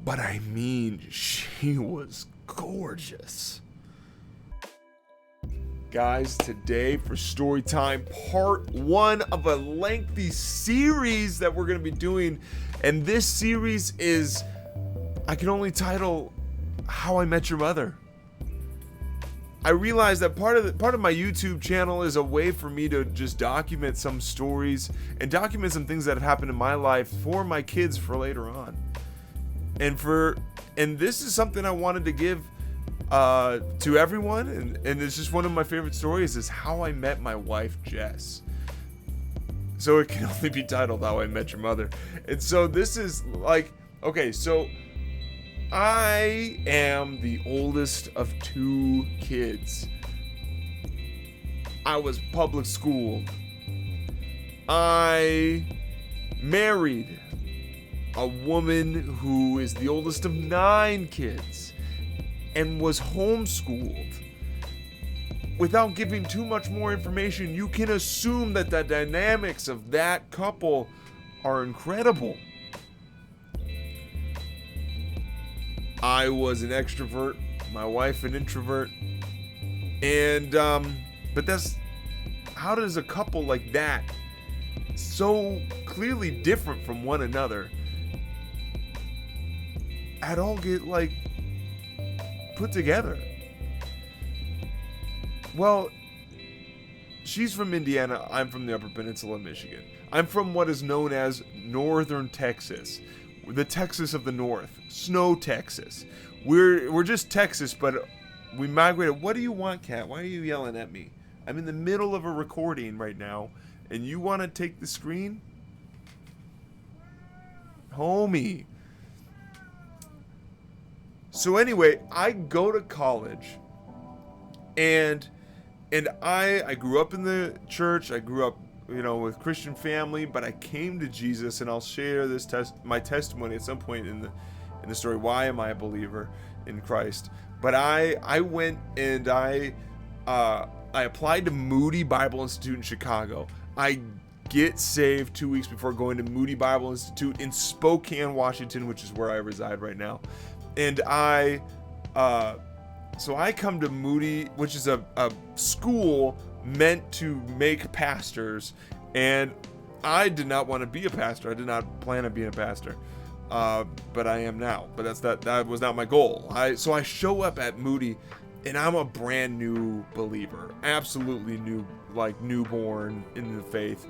But I mean, she was gorgeous. Guys, today for story time, part 1 of a lengthy series that we're going to be doing. And this series is, I can only title How I Met Your Mother. I realized that part of my YouTube channel is a way for me to just document some stories and document some things that have happened in my life for my kids for later on. And this is something I wanted to give to everyone, and it's just one of my favorite stories is how I met my wife Jess. So it can only be titled How I Met Your Mother. And so this is like, okay, so I am the oldest of 2 kids. I was public schooled. I married a woman who is the oldest of 9 kids and was homeschooled. Without giving too much more information, you can assume that the dynamics of that couple are incredible. I was an extrovert, my wife an introvert, and but how does a couple like that, so clearly different from one another, at all get like put together? Well, she's from Indiana, I'm from the Upper Peninsula of Michigan. I'm from what is known as Northern Texas, the Texas of the North, Snow Texas. We're just Texas, but we migrated. What do you want, Kat? Why are you yelling at me? I'm in the middle of a recording right now, and you want to take the screen? Homie. So anyway, I go to college, and I grew up in the church. I grew up, with Christian family, but I came to Jesus, and I'll share this my testimony at some point in the story. Why am I a believer in Christ? But I went and I applied to Moody Bible Institute in Chicago. I get saved 2 weeks before going to Moody Bible Institute in Spokane, Washington, which is where I reside right now. And so I come to Moody, which is a school meant to make pastors, and I did not want to be a pastor. I did not plan on being a pastor, but I am now. But that was not my goal. So I show up at Moody, and I'm a brand new believer, absolutely new, like newborn in the faith.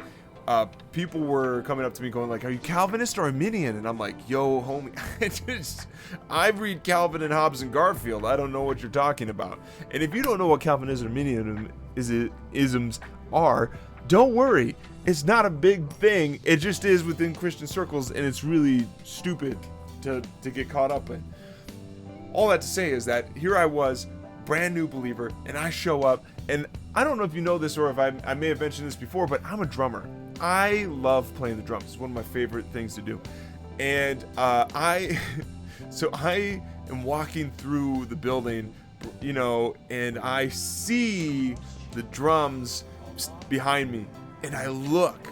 People were coming up to me going like, "Are you Calvinist or Arminian?" And I'm like, "Yo, homie, I read Calvin and Hobbes and Garfield. I don't know what you're talking about." And if you don't know what Calvinism and Arminianisms are, don't worry. It's not a big thing. It just is within Christian circles, and it's really stupid to get caught up in. All that to say is that here I was, brand new believer, and I show up, and I don't know if you know this or if I may have mentioned this before, but I'm a drummer. I love playing the drums. It's one of my favorite things to do. And so I am walking through the building, and I see the drums behind me, and I look,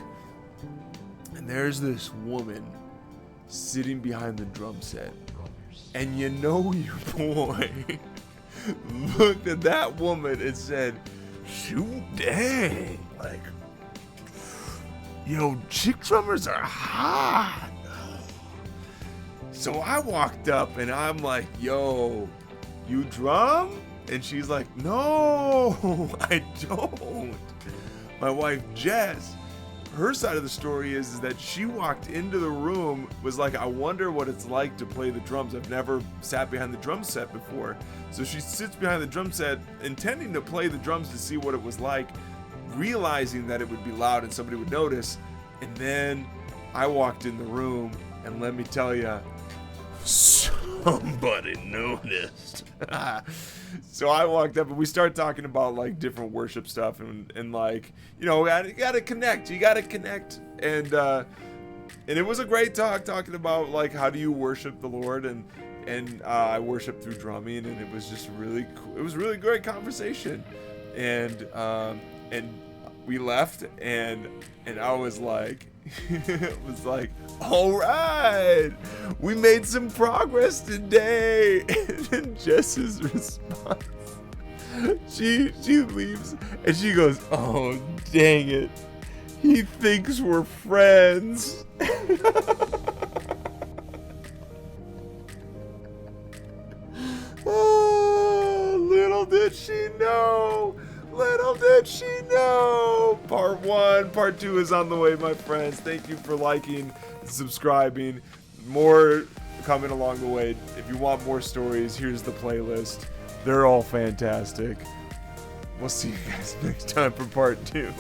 and there's this woman sitting behind the drum set. And your boy looked at that woman and said, "Shoot, dang, like, yo, chick drummers are hot." So I walked up and I'm like, "Yo, you drum?" And she's like, "No, I don't." My wife, Jess, her side of the story is that she walked into the room, was like, "I wonder what it's like to play the drums. I've never sat behind the drum set before." So she sits behind the drum set, intending to play the drums to see what it was like, realizing that it would be loud and somebody would notice. And then I walked in the room, and let me tell you, somebody noticed. So I walked up, and we started talking about like different worship stuff, and like, you gotta connect. And it was a great talking about like, how do you worship the Lord, and I worship through drumming, and it was just really cool. It was a really great conversation, and we left, and I was like, It was like, all right, we made some progress today. And then Jess's response, she leaves and she goes, oh, dang it. He thinks we're friends. Oh, little did she know. Little did she know. Part 1, part 2 is on the way, my friends. Thank you for liking and subscribing. More coming along the way. If you want more stories, here's the playlist. They're all fantastic. We'll see you guys next time for part 2.